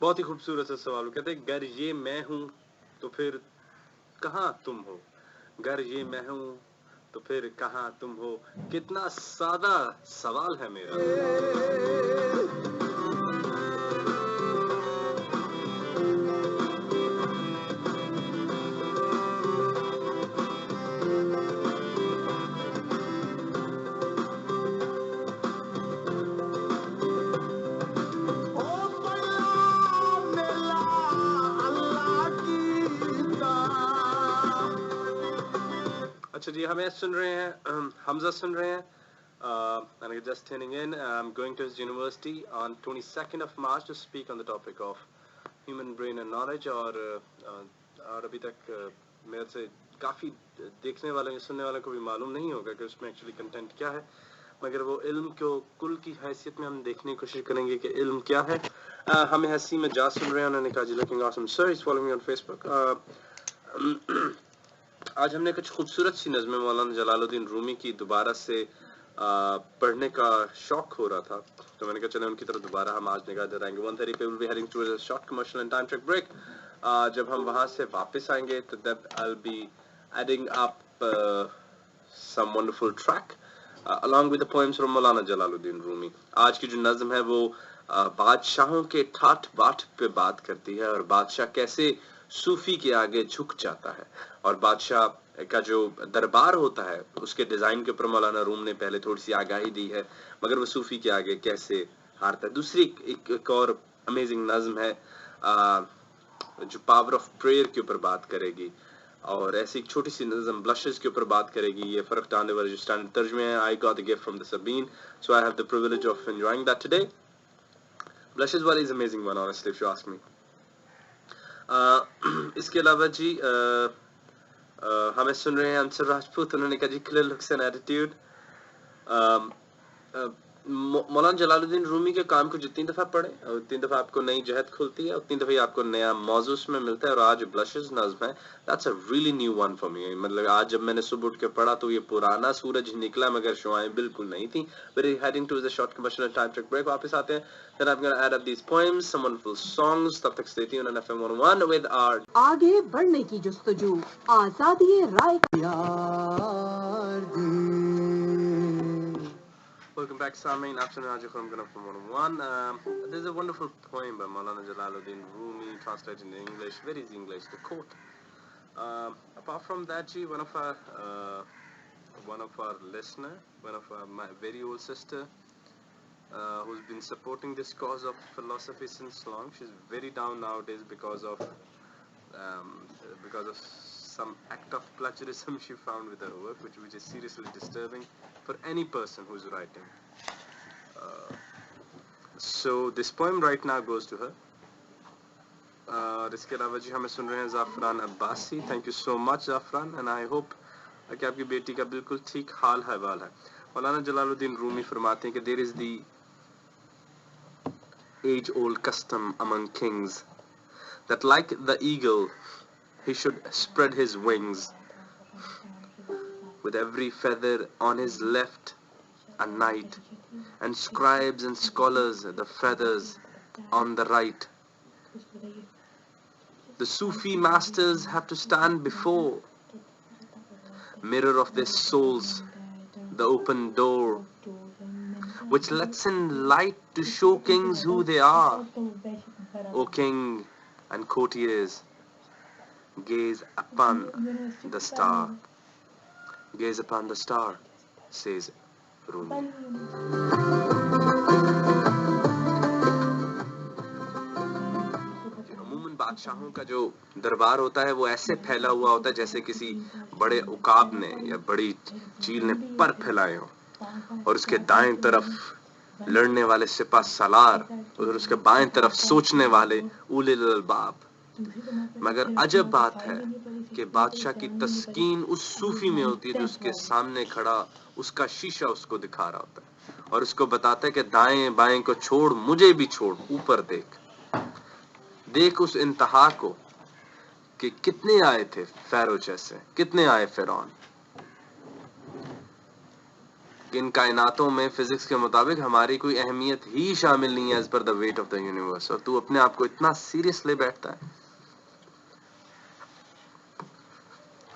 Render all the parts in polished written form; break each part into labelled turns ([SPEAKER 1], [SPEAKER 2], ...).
[SPEAKER 1] बहुत ही खूबसूरत सा सवाल। वो कहते हैं गर ये मैं हूँ तो फिर कहाँ तुम हो, गर ये मैं हूँ तो फिर कहाँ तुम हो। कितना सादा सवाल है मेरा। अच्छा जी, हमें सुन रहे हैं, हमजा सुन रहे हैं, and just tuning in. I'm going to his university on 22nd of March to speak on the topic of human brain and knowledge. और अभी तक मेरे से काफ़ी देखने वाले सुनने वालों को भी मालूम नहीं होगा कि उसमें एक्चुअली कंटेंट क्या है, मगर वो इल्म को कुल की हैसियत में हम देखने की कोशिश करेंगे कि इल्म क्या है। हमें हंसी में जा सुन रहे हैं, उन्होंने कहा जी looking awesome sir, is following me on Facebook. आज हमने कुछ खूबसूरत सी नज़्में मौलाना जलालुद्दीन रूमी की दोबारा से पढ़ने का शौक हो रहा था, तो मैंने कहा चले उनकी तरफ दोबारा हम आज निगाह दौड़ाएंगे। 1:30 पे will be heading towards a short commercial and time check break. जब हम वहां से वापस आएंगे तो that I will be adding up some wonderful track along with the poems from मौलाना जलालुद्दीन रूमी। आज की जो नज़्म है वो बादशाहों के ठाठ बाट पे बात करती है और बादशाह कैसे सूफी के आगे झुक जाता है, और बादशाह का जो दरबार होता है उसके डिजाइन के ऊपर मौलाना रूम ने पहले थोड़ी सी आगाही दी है, मगर वो सूफी के आगे कैसे हारता है। दूसरी एक और अमेजिंग नज़्म है जो पावर ऑफ प्रेयर के ऊपर बात करेगी, और ऐसी एक छोटी सी नज़्म ब्लशेस के ऊपर बात करेगी। ये फर्क डालने वाले जो स्टैंडर्ड तर्जुमे हैं, I got the gift from the Sabeen, so I have the privilege of enjoying that today. Blushes वाली is amazing one honestly if you ask me. इसके अलावा जी हमें सुन रहे हैं अंसर राजपूत, उन्होंने कहा जी क्लियर लुक्स एंड एटीट्यूड। मौलाना जलालुद्दीन रूमी के काम को जितनी दफ़ा पढ़ें उतनी दफ़ा आपको नई जहत खुलती है, उतनी दफ़ा आपको नया मौजू में मिलता है। और आज ब्लशेस नज़्म है, that's a really new one for me. मतलब आज जब मैंने सुबह उठ के पढ़ा तो ये पुराना सूरज निकला मगर शुआएं बिल्कुल नहीं थी। Very heading to the short commercial time check break, वापस आते हैं। Then I'm going to add up these poems, some wonderful songs. तब तक stay tuned on FM 101 with our
[SPEAKER 2] आगे बढ़ने की जुस्तजू, आजादी राय का
[SPEAKER 1] Welcome back, Samin. आप सुन रहे हैं आज FM 101. There's a wonderful poem by Maulana Jalaluddin Rumi, translated in English. Where is English? The quote. Apart from that, ji, one of our listener, my very old sister, who's been supporting this cause of philosophy since long. She's very down nowadays because of some act of plagiarism she found with her work, which is seriously disturbing for any person who's writing. So this poem right now goes to her. और इसके अलावा जी हमें सुन रहे हैं Zafran Abbasi. Thank you so much Zafran, and I hope कि आपकी बेटी का बिल्कुल ठीक हाल हवाल है। मौलाना जलालुद्दीन रूमी फरमाते हैं कि there is the age-old custom among kings that like the eagle he should spread his wings, with every feather on his left a knight, and scribes and scholars the feathers on the right. The Sufi masters have to stand before mirror of their souls, the open door which lets in light to show kings who they are. O king and courtiers, gaze upon the star. Gaze upon the star, says Rumi. अमूमन बादशाहों का जो दरबार होता है वो ऐसे फैला हुआ होता है जैसे किसी बड़े उकाब ने या बड़ी चील ने पर फैलाए हो, और उसके दाएं तरफ लड़ने वाले सिपा सलार और उसके बाएं तरफ सोचने वाले उलिल अलबाब। मगर अजब बात है कि बादशाह की तस्कीन उस सूफी में होती है जो उसके सामने खड़ा उसका शीशा उसको दिखा रहा होता है और उसको बताता है कि दाएं बाएं को छोड़, मुझे भी छोड़, ऊपर देख, देख उस इंतहा को कि कितने आए थे फैरो जैसे, कितने आए फिरौन। کہ ان کائناتوں میں فزکس کے مطابق ہماری کوئی اہمیت ہی شامل نہیں ہے as per the weight of the universe, اور تو اپنے آپ کو اتنا سیریس لے بیٹھتا ہے.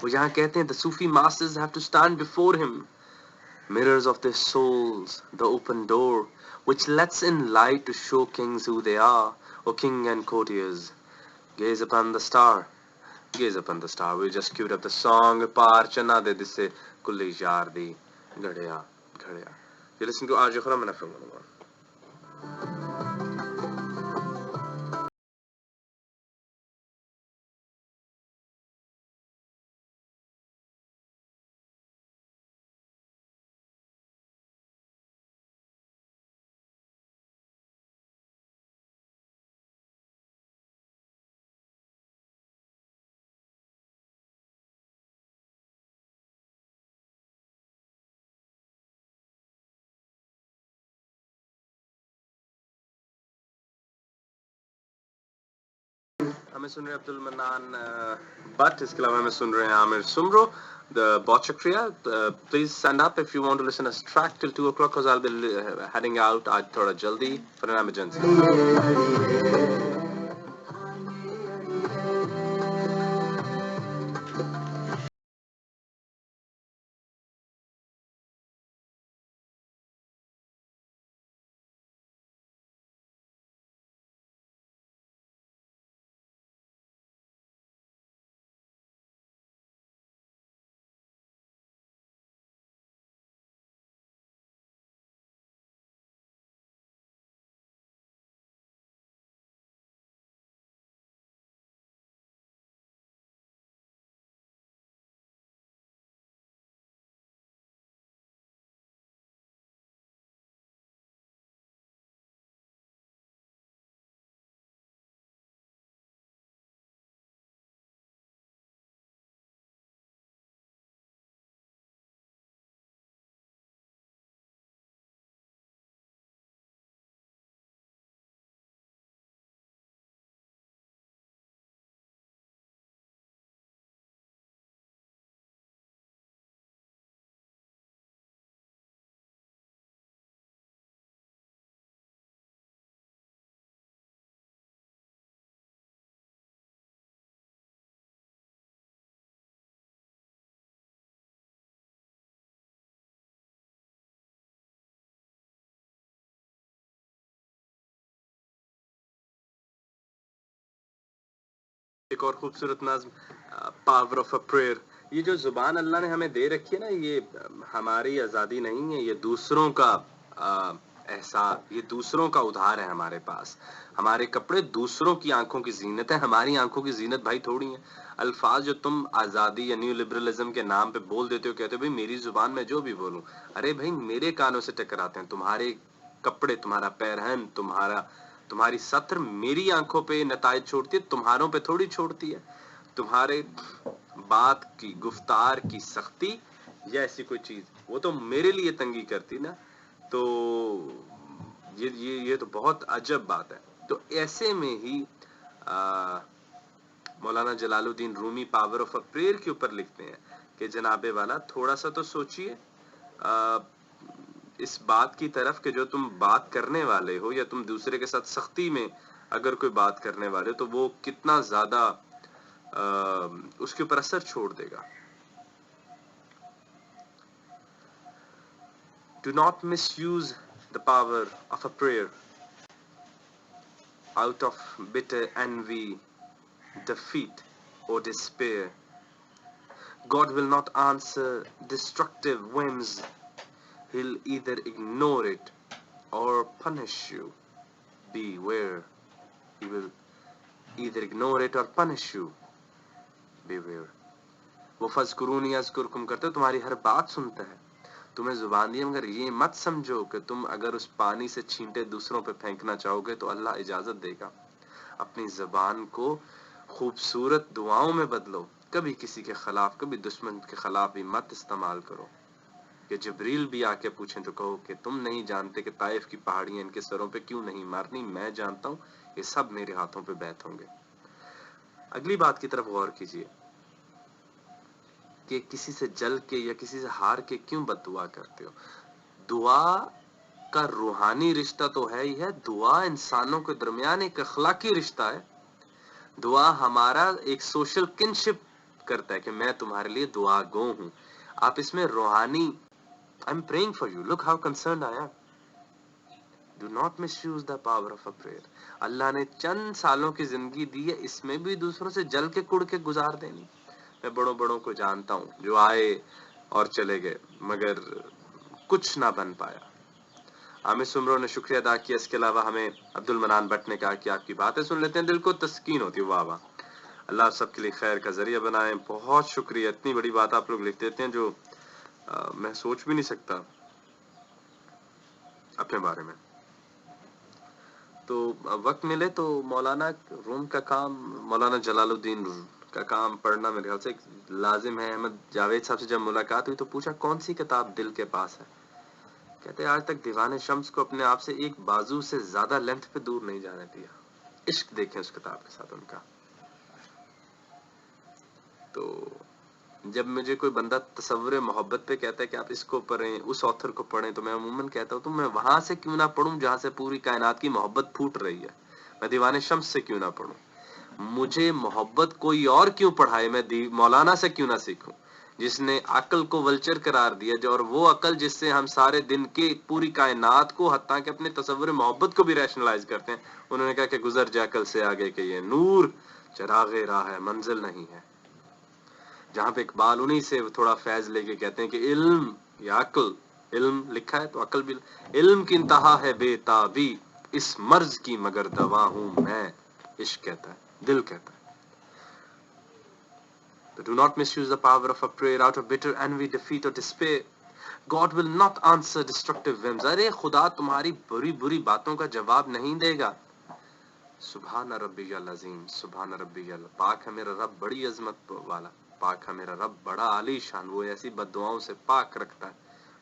[SPEAKER 1] وہ یہاں کہتے ہیں the Sufi masters have to stand before him, mirrors of their souls, the open door which lets in light to show kings who they are, O king and courtiers. Gaze upon the star, gaze upon the star. We just queued up the song Paar Channa De Disse Kulli Yar Di Ghadya Ghadya. You listen to Arj Khurram and FM 101. ہمیں سن رہے ہیں عبد المنان but, اس کے علاوہ ہمیں سن رہے ہیں عامر Soomro, the Botchakriya. Please stand up if you want to listen to us track till 2 o'clock because I'll be heading out آج تھوڑا جلدی for an emergency. ایک اور خوبصورت نظم پاور آف اے پریئر. یہ جو زبان اللہ نے ہمیں دے رکھی ہے نا, یہ ہماری آزادی نہیں ہے, یہ دوسروں کا احساس, یہ دوسروں کا ادھار ہے ہمارے پاس. ہمارے کپڑے دوسروں کی آنکھوں کی زینت ہے, ہماری آنکھوں کی زینت بھائی تھوڑی ہیں. الفاظ جو تم آزادی یا نیو لبرلزم کے نام پہ بول دیتے ہو, کہتے ہو بھائی میری زبان میں جو بھی بولوں, ارے بھائی میرے کانوں سے ٹکراتے ہیں. تمہارے کپڑے, تمہارا پیرہن, تمہاری سطر میری آنکھوں پہ نتائج چھوڑتی ہے, تمہاروں پہ تھوڑی چھوڑتی ہے. تمہارے بات کی, گفتار کی سختی یا ایسی کوئی چیز, وہ تو میرے لیے تنگی کرتی نا. تو یہ تو بہت عجب بات ہے. تو ایسے میں ہی مولانا جلال الدین رومی پاور آف اے پریئر کے اوپر لکھتے ہیں کہ جناب والا تھوڑا سا تو سوچئے اس بات کی طرف کہ جو تم بات کرنے والے ہو یا تم دوسرے کے ساتھ سختی میں اگر کوئی بات کرنے والے ہو تو وہ کتنا زیادہ اس کے اوپر اثر چھوڑ دے گا. Do not misuse the power of a prayer out of bitter envy, defeat or despair. God will not answer destructive whims. He'll either ignore it or punish you. Beware. He will either ignore it or punish you. Beware. وہ فَاذْكُرُونِي أَذْكُرْكُمْ کرتے ہو, تمہاری ہر بات سنتا ہے, تمہیں زبان دی, مگر یہ مت سمجھو کہ تم اگر اس پانی سے چھینٹے دوسروں پہ پھینکنا چاہو گے تو اللہ اجازت دے گا. اپنی زبان کو خوبصورت دعاؤں میں بدلو, کبھی کسی کے خلاف, کبھی دشمن کے خلاف بھی مت استعمال کرو. کہ جبریل بھی آ کے پوچھیں تو کہو کہ تم نہیں جانتے کہ طائف کی پہاڑیاں ان کے سروں پہ کیوں نہیں مارنی, میں جانتا ہوں, یہ سب میرے ہاتھوں پہ بیت ہوں گے. اگلی بات کی طرف غور کیجئے کہ کسی سے جل کے یا کسی سے ہار کے کیوں بد دعا کرتے ہو. दुआ का रूहानी रिश्ता तो है ही है, दुआ इंसानों के दरमियान एक अखलाकी रिश्ता है। दुआ हमारा एक सोशल किनशिप करता है कि मैं तुम्हारे लिए दुआ गो हूं। आप इसमें रूहानी, I am praying for you, look how concerned I am, do not misuse the power of a prayer. Allah ने चंद सालों की जिंदगी दी है, इसमें भी दूसरों से जल के कुड़ के गुजार देनी। मैं बड़ों बड़ों को जानता हूं जो आए और चले गए मगर कुछ ना बन पाया। आमिर सुमरो ने शुक्रिया अदा किया, इसके अलावा हमें अब्दुल मनान भट्ट ने कहा कि आपकी बातें सुन लेते हैं दिल को तस्कीन होती है। वाह वाह, अल्लाह सबके लिए खैर का जरिया बनाए। बहुत शुक्रिया, इतनी बड़ी बात आप लोग लिख देते हैं जो मैं सोच भी नहीं सकता अपने बारे में। तो वक्त मिले तो मौलाना रूम का काम, मौलाना जलालुद्दीन का काम पढ़ना मेरे ख्याल से एक लाजिम है। अहमद जावेद साहब से जब मुलाकात हुई तो पूछा कौन सी किताब दिल के पास है, कहते आज तक दीवाने शम्स को अपने आप से एक बाजू से ज्यादा लेंथ पे दूर नहीं जाने दिया। इश्क देखें उस किताब के साथ उनका। तो जब मुझे कोई बंदा तसव्वुर मोहब्बत पे कहता है कि आप इसको पढ़ें, उस ऑथर को पढ़ें, तो मैं अमूमन कहता हूँ तो मैं वहां से क्यों ना पढ़ूं जहां से पूरी कायनात की मोहब्बत फूट रही है। मैं दीवाने शम्स से क्यों ना पढ़ूं, मुझे मोहब्बत कोई और क्यों पढ़ाए, मैं मौलाना से क्यों ना सीखूं जिसने अकल को वल्चर करार दिया, जो और वो अकल जिससे हम सारे दिन के पूरी कायनात को हत्ता कि अपने तसव्वुर मोहब्बत को भी रैशनलाइज करते हैं। उन्होंने कहा कि गुजर जा अकल से आगे के ये नूर चरागे राह है मंजिल नहीं है। जहां पे इकबाल उन्हीं से थोड़ा फैज लेके कहते हैं कि इल्म या अकल, इल्म लिखा है तो अकल भी, इल्म की इंतहा है बेताबी, इस मर्ज की मगर दवा हूं मैं, इश्क कहता है, दिल कहता है। But do not misuse the power of a prayer out of bitter envy, defeat or despair. God will not answer destructive whims. अरे खुदा तुम्हारी बुरी बुरी बातों का जवाब नहीं देगा। सुभान रब्बियल अज़ीम, सुभान रब्बियल, पाक है मेरा रब बड़ी अजमत वाला, पाक है मेरा रब बड़ा आलीशान। वो ऐसी बद्दुआओं से पाक रखता है,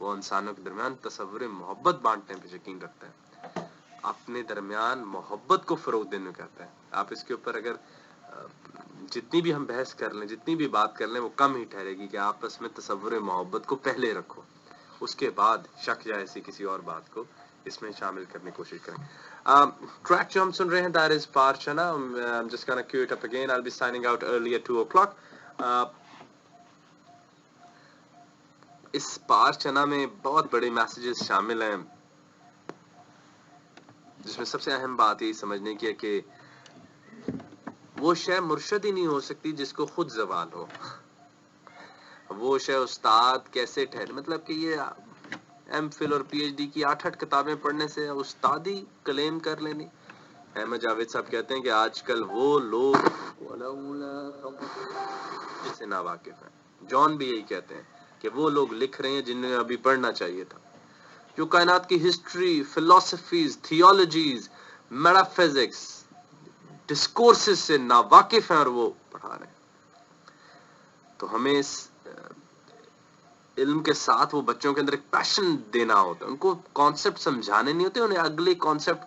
[SPEAKER 1] वो इंसानों के दरमियान तसव्वुर मोहब्बत बांटने पे यकीन रखता है, अपने दरमियान मोहब्बत को फरोग देने कहता है। आप इसके ऊपर अगर जितनी भी हम बहस कर लें, जितनी भी बात कर लें, वो कम ही ठहरेगी कि आपस में तसव्वुर मोहब्बत को पहले रखो, उसके बाद शक या ऐसी किसी और बात को इसमें शामिल करने की कोशिश करें। ट्रैक जो हम सुन रहे हैं दैट इज पारचना। I'm just gonna cue it up again. I'll be signing out early at 2 o'clock. इस पारचना में बहुत बड़े मैसेजेस शामिल हैं, जिसमें सबसे अहम बात यही समझने की है कि वो शय मुर्शद ही नहीं हो सकती जिसको खुद ज़वाल हो। वो शय उस्ताद कैसे ठहरे, मतलब कि ये एमफिल और पीएचडी की 8-8 किताबें पढ़ने से उस्तादी क्लेम कर लेनी। अहमद जावेद साहब कहते हैं कि आजकल वो लोग जिससे नावाकिफ हैं, जॉन भी यही कहते हैं कि वो लोग लिख रहे हैं जिन्हें अभी पढ़ना चाहिए था, जो कायनात की हिस्ट्री, फिलोसफीज, थियोलॉजीज, मेटाफिजिक्स, डिस्कोर्सेस से नावाकिफ हैं और वो पढ़ा रहे हैं। तो हमें इस इल्म के साथ वो बच्चों के अंदर एक पैशन देना होता है, उनको कॉन्सेप्ट समझाने नहीं होते, उन्हें अगले कॉन्सेप्ट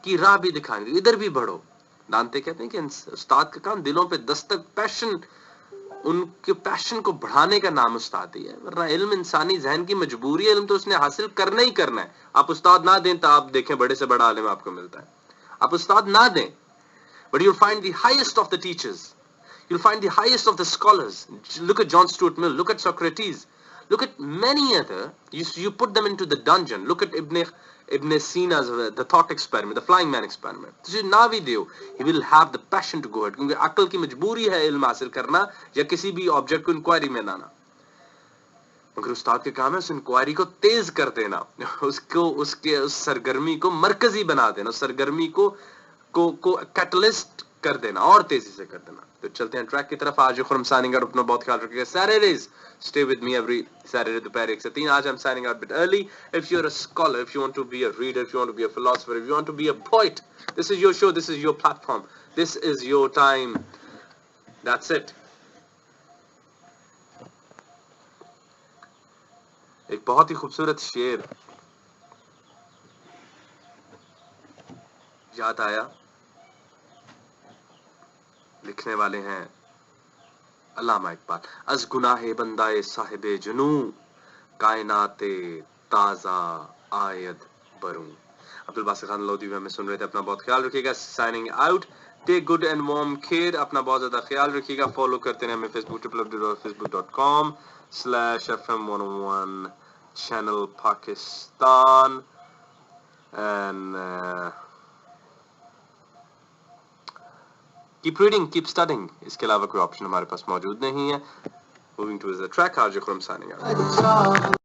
[SPEAKER 1] की राह भी दिखानी, इधर भी बढ़ो। दांते कहते हैं कि उस्ताद का काम दिलों पे दस्तक, पैशन, उनके पैशन को बढ़ाने का नाम उस्ताद ही है। वरना इल्म इंसानी जहन की मजबूरी है, इल्म तो उसने हासिल करना ही करना है। आप उस्ताद ना दें तो आप देखें बड़े से बड़ा आलिम आपको मिलता है। आप उस्ताद ना दें, but you'll find the highest of the teachers, you'll find the highest of the scholars. Look at John Stuart Mill, look at Socrates, look at many other, you put them into the dungeon. Look at Ibn Sina's the thought experiment, the flying man experiment. तो ना भी दियो, he will have the passion to go ahead, क्योंकि अक्ल की मजबूरी है इल्म हासिल करना या किसी भी ऑब्जेक्ट को इंक्वायरी में लाना। मगर उस्ताद के काम है उस इंक्वायरी को तेज कर देना, उसको उसके उस सरगर्मी को मरकजी बना देना, उस सरगर्मी को कैटलिस्ट कर देना और तेजी से कर देना। तो चलते हैं ट्रैक की तरफ। आज खुरम साइनिंग आउट, अपना बहुत ख्याल रखिएगा। Saturdays stay with me every Saturday दोपहर 1 से 3। आज I'm signing out a bit early. If you're a scholar, if you want to be a reader, if you want to be a philosopher, if you want to be a poet, this is your show, this is your platform, this is your time. That's it. एक बहुत ही खूबसूरत शेर याद आया, लिखने वाले हैं अल्लामा इकबाल। अज गुनाहे बंदाए साहिबे जुनू, कायनाते تازہ آید بروں. عبد الباسط خان لودھی میں ہمیں سن رہے تھے. اپنا بہت خیال رکھیے گا. Signing out. Take good and warm care. اپنا بہت زیادہ خیال رکھیے گا. فالو کرتے رہیں ہمیں Facebook www.facebook.com/FM101 channel Pakistan. And keep reading, keep studying. اس کے علاوہ کوئی آپشن ہمارے پاس موجود نہیں ہے. Moving towards the track, RJ Khurram signing out.